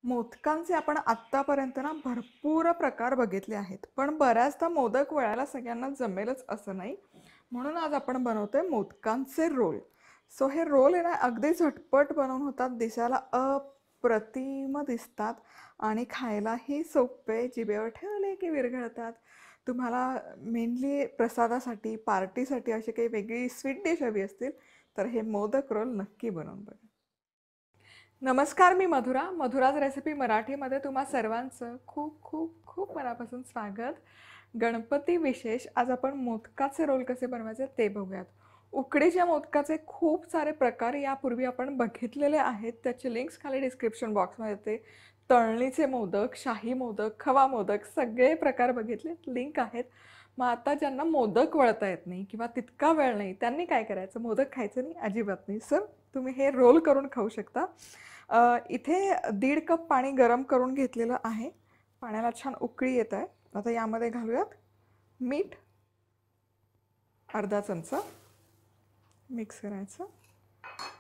मोदकांचे आपण आत्तापर्यंत ना भरपूर प्रकार बघितले आहेत, पण बऱ्याचदा मोदक वळायला सगळ्यांना जमेलच असं नाही. म्हणून आज आपण बनवतोय मोदकांचे रोल. हे रोल आहे ना अगदी झटपट बनवून होतात, दिसायला अप्रतिम दिसतात आणि खायलाही सोपे, जिभेवर ठेवले की विरघळतात. तुम्हाला मेनली प्रसादासाठी, पार्टीसाठी अशी काही वेगळी स्वीट डिश हवी असतील तर हे मोदक रोल नक्की बनवून बघा. नमस्कार, मी मधुरा. मधुराज रेसिपी मराठीमध्ये तुम्हा सर्वांचं खूप खूप खूप मनापासून स्वागत. गणपती विशेष आज आपण मोदकाचे रोल कसे बनवायचे ते बघूयात. उकडीच्या मोदकाचे खूप सारे प्रकार यापूर्वी आपण बघितलेले आहेत, त्याचे लिंक्स खाली डिस्क्रिप्शन बॉक्समध्ये येते. तळणीचे मोदक, शाही मोदक, खवा मोदक सगळे प्रकार बघितले, लिंक आहेत. मग आता ज्यांना मोदक वळता येत नाही किंवा तितका वेळ नाही त्यांनी काय करायचं, मोदक खायचं नाही अजिबात नाही सर, तुम्ही हे रोल करून खाऊ शकता. इथे 1.5 कप पाणी गरम करून घेतलेलं आहे. पाण्याला छान उकळी येत आहे. आता यामध्ये घालूयात मीठ, अर्धा चमचा मिक्स करायचं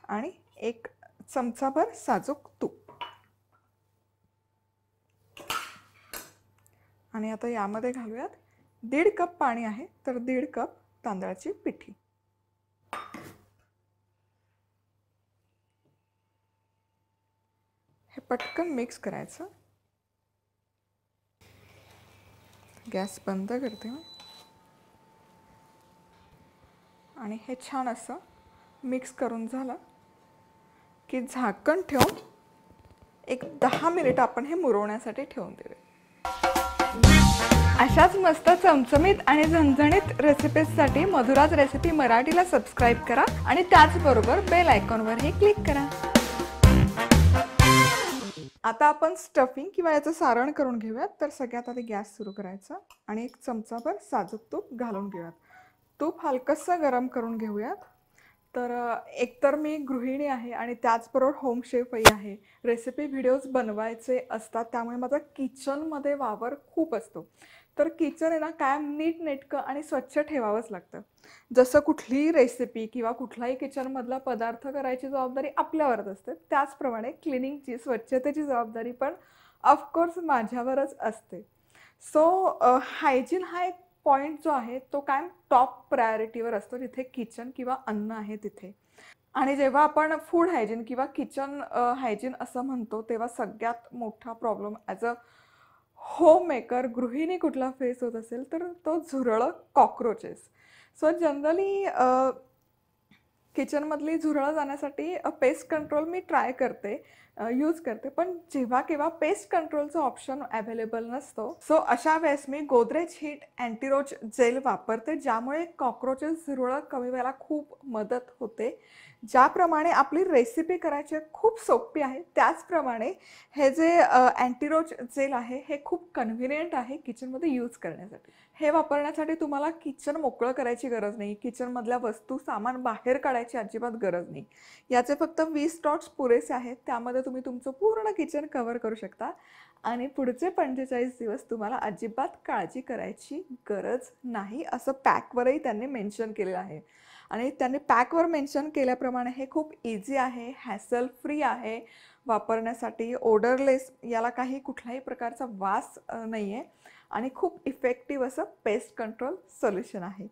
आणि 1 चमचाभर साजूक तूप. आणि आता यामध्ये घालूयात 1.5 कप पाणी आहे तर 1.5 कप तांदळाची पिठी. हे पटकन मिक्स करायचं. गॅस बंद करते मी आणि हे छान असं मिक्स करून झालं की झाकण ठेवून एक 10 मिनिट आपण हे मुरवण्यासाठी ठेवून देऊया. अशाच मस्त चमचमीत आणि झणझणीत रेसिपीजसाठी मधुराज रेसिपी मराठीला सबस्क्राईब करा आणि त्याचबरोबर बेल आयकॉनवरही क्लिक करा. आता आपण स्टफिंग किंवा याचं सारण करून घेऊयात. तर सगळ्यात आधी गॅस सुरू करायचा आणि 1 चमचाभर साजूक तूप घालून घेऊयात. तूप हलकंसं गरम करून घेऊयात. तर एकतर मी गृहिणी आहे आणि त्याचबरोबर होम शेफही आहे. रेसिपी व्हिडिओज बनवायचे असतात, त्यामुळे माझा किचनमध्ये वावर खूप असतो. तर किचन आहे ना कायम नीटनेटकं आणि स्वच्छ ठेवावंच लागतं. जसं कुठलीही रेसिपी किंवा कुठलाही किचनमधला पदार्थ करायची जबाबदारी आपल्यावरच असते, त्याचप्रमाणे क्लिनिंगची, स्वच्छतेची जबाबदारी पण ऑफकोर्स माझ्यावरच असते. हायजीन हा एक पॉईंट जो आहे तो कायम टॉप प्रायोरिटीवर असतो जिथे किचन किंवा अन्न आहे तिथे. आणि जेव्हा आपण फूड हायजीन किंवा किचन हायजीन असं म्हणतो तेव्हा सगळ्यात मोठा problem as a home maker, गृहिणी कुठला फेस होत असेल तर तो झुरळं, कॉक्रोचेस. जनरली किचनमधली झुरळं जाण्यासाठी पेस्ट कंट्रोल मी ट्राय करते, यूज करते, पण जेव्हा केव्हा पेस्ट कंट्रोलचं ऑप्शन अवेलेबल नसतो. अशा वेळेस मी गोदरेज हीट अँटीरोच जेल वापरते, ज्यामुळे कॉक्रोचेस, झुरळं कमी व्हायला खूप मदत होते. ज्याप्रमाणे आपली रेसिपी करायची खूप सोपी आहे, त्याचप्रमाणे हे जे अँटीरोच जेल आहे हे खूप कन्व्हिनियंट आहे किचनमध्ये यूज करण्यासाठी. हे वापरण्यासाठी तुम्हाला किचन मोकळं करायची गरज नाही, किचनमधल्या वस्तू, सामान बाहेर काढायची अजिबात गरज नाही. याचे फक्त 20 डॉट्स पुरेसे आहेत. त्यामध्ये तुम्ही तुमचं पूर्ण किचन कव्हर करू शकता आणि पुढचे 45 दिवस तुम्हाला अजिबात काळजी करायची गरज नाही, असं पॅकवरही त्यांनी मेन्शन केलेलं आहे. आणि त्यांनी पॅकवर मेन्शन केल्याप्रमाणे हे खूप इझी आहे, हॅसल फ्री आहे वापरण्यासाठी, ओडरलेस, याला काही कुठल्याही प्रकारचा वास नाही आहे आणि खूप इफेक्टिव्ह असं पेस्ट कंट्रोल सोल्युशन आहे.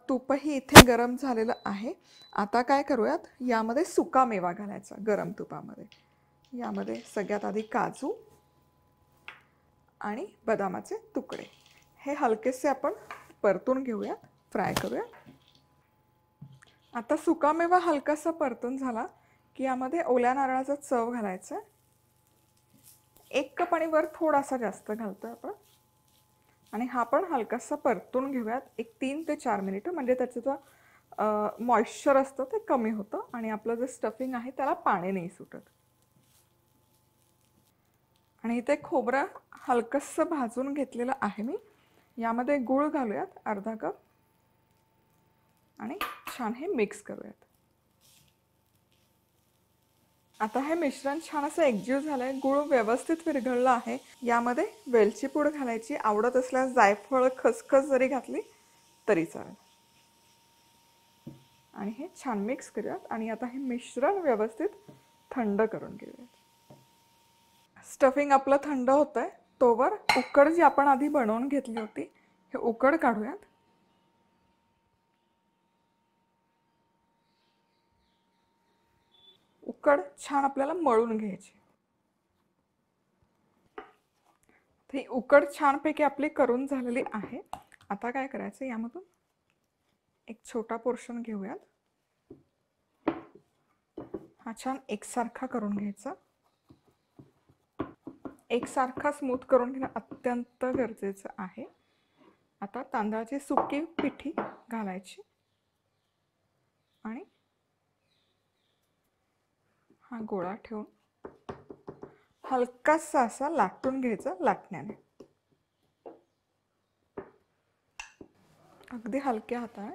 तूपही इथे गरम झालेलं आहे. आता काय करूयात, यामध्ये सुका मेवा घालायचा गरम तुपामध्ये. यामध्ये सगळ्यात आधी काजू आणि बदामाचे तुकडे हे हलकेसे आपण परतून घेऊयात, फ्राय करूयात. आता सुकामेवा हलकासा परतून झाला की यामध्ये ओल्या नारळाचा चव घालायचा. 1 कप आणि वर थोडासा जास्त घालतो आपण आणि हा पण हलकासा परतून घेऊयात एक 3 ते 4 मिनिटं, म्हणजे त्याचं जो मॉइश्चर असतं ते कमी होतं आणि आपलं जे स्टफिंग आहे त्याला पाणी नाही सुटत. आणि इथे खोबरं हलकंसं भाजून घेतलेलं आहे मी. यामध्ये गूळ घालूयात अर्धा कप आणि छान हे मिक्स करूयात. आता हे मिश्रण छान असं एकजीव झालंय, गूळ व्यवस्थित विरघळला आहे. यामध्ये वेलची पूड घालायची, आवडत असल्यास जायफळ, खसखस जरी घातली तरी चालेल. आणि हे छान मिक्स करूयात आणि आता हे मिश्रण व्यवस्थित थंड करून घेऊयात. स्टफिंग आपलं थंड होतंय तोवर उकड जी आपण आधी बनवून घेतली होती हे उकड काढूयात. उकड छान आपल्याला मळून घ्यायची. ही उकड छानपैकी आपली करून झालेली आहे. आता काय करायचं, यामधून एक छोटा पोर्शन घेऊयात. हा छान एकसारखा करून घ्यायचा. एकसारखा स्मूथ करून घेणं अत्यंत गरजेचं आहे. आता तांदळाची सुकी पिठी घालायची आणि हा गोळा ठेवून हलकासा असा लाटून घ्यायचा लाटण्याने. अगदी हलक्या हाताने.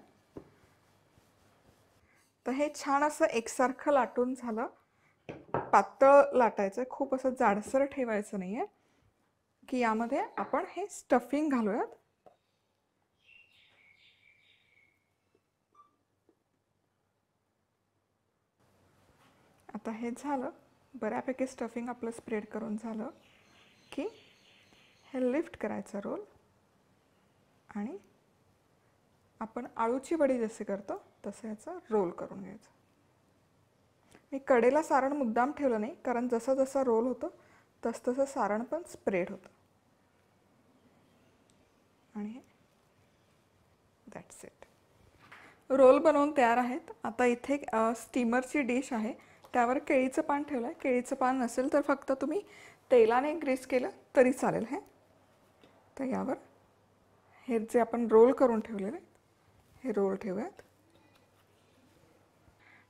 तर हे छान असं एकसारखं लाटून झालं. पातळ लाटायचं, खूप असं जाडसर ठेवायचं नाहीये. की यामध्ये आपण हे स्टफिंग घालूयात. आता हे झालं, बऱ्यापैकी स्टफिंग आपलं स्प्रेड करून झालं की हे लिफ्ट करायचं रोल आणि आपण आळूची वडी जसे करतो तसं याचा रोल करून घ्यायचं. मी कडेला सारण मुद्दाम ठेवलं नाही, कारण जसं जसं रोल होतं तसं सारण पण स्प्रेड होतं. आणि दॅट्स इट. रोल बनवून तयार आहेत. आता इथे स्टीमरची डिश आहे, त्यावर केळीचं पान ठेवलं आहे. केळीचं पान नसेल तर फक्त तुम्ही तेलाने ग्रीस केलं तरी चालेल. तर यावर हे जे आपण रोल करून ठेवलेले हे रोल ठेवूयात.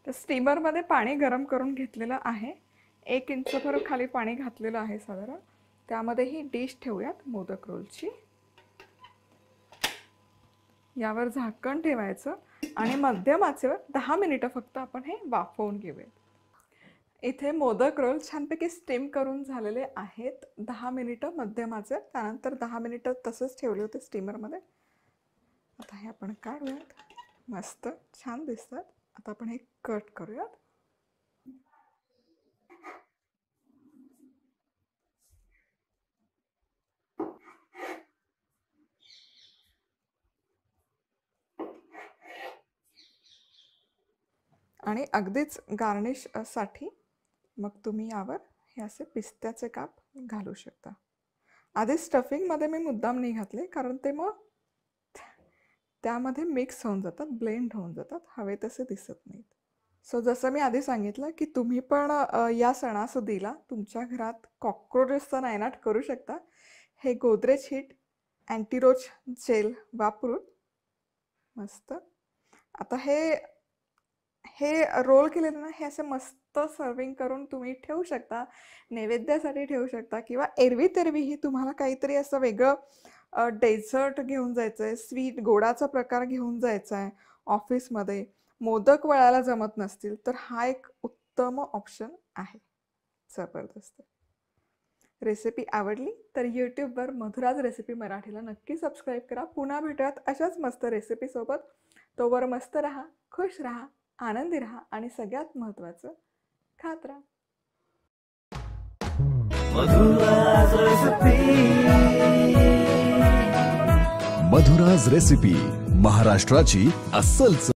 तर स्टीमरमध्ये पाणी गरम करून घेतलेलं आहे. 1 इंचभर खाली पाणी घातलेलं आहे साधारण. त्यामध्ये ही डिश ठेवूयात मोदक रोलची. यावर झाकण ठेवायचं आणि मध्यम आचेवर 10 मिनिटं फक्त आपण हे वाफवून घेऊयात. इथे मोदक रोल छानपैकी स्टीम करून झालेले आहेत. 10 मिनिटं मध्यम आचेवर, त्यानंतर 10 मिनिटं तसंच ठेवले होते स्टीमरमध्ये. आता हे आपण काढूयात. मस्त छान दिसतात. आता आपण हे कट करूयात. आणि अगदीच गार्निश साठी मग तुम्ही यावर हे असे पिस्त्याचे काप घालू शकता. आधी स्टफिंगमध्ये मी मुद्दाम नाही घातले, कारण ते मग त्यामध्ये मिक्स होऊन जातात, ब्लेंड होऊन जातात, हवे तसे दिसत नाहीत. सो जसं मी आधी सांगितलं की तुम्ही पण या सणासुदीला तुमच्या घरात कॉक्रोचचा नायनाट करू शकता हे गोदरेज हीट अँटीरोच जेल वापरून. मस्त. आता हे रोल केलेलं ना, हे असे मस्त सर्विंग करून तुम्ही ठेवू शकता, नैवेद्यासाठी ठेवू शकता, किंवा एरवी तेरवीही तुम्हाला काहीतरी असं वेगळं डेझर्ट घेऊन जायचं आहे, स्वीट गोडाचा प्रकार घेऊन जायचा आहे ऑफिसमध्ये, मोदक वळायला जमत नसतील तर हा एक उत्तम ऑप्शन आहे. जबरदस्त. रेसिपी आवडली तर यूट्यूबवर मधुराज रेसिपी मराठीला नक्की सबस्क्राईब करा. पुन्हा भेटूयात अशाच मस्त रेसिपीसोबत. तोवर मस्त राहा, खुश राहा, आनंदी राहा आणि सगळ्यात महत्त्वाचं खात राहा. मधुराज रेसिपी, महाराष्ट्राची अस्सल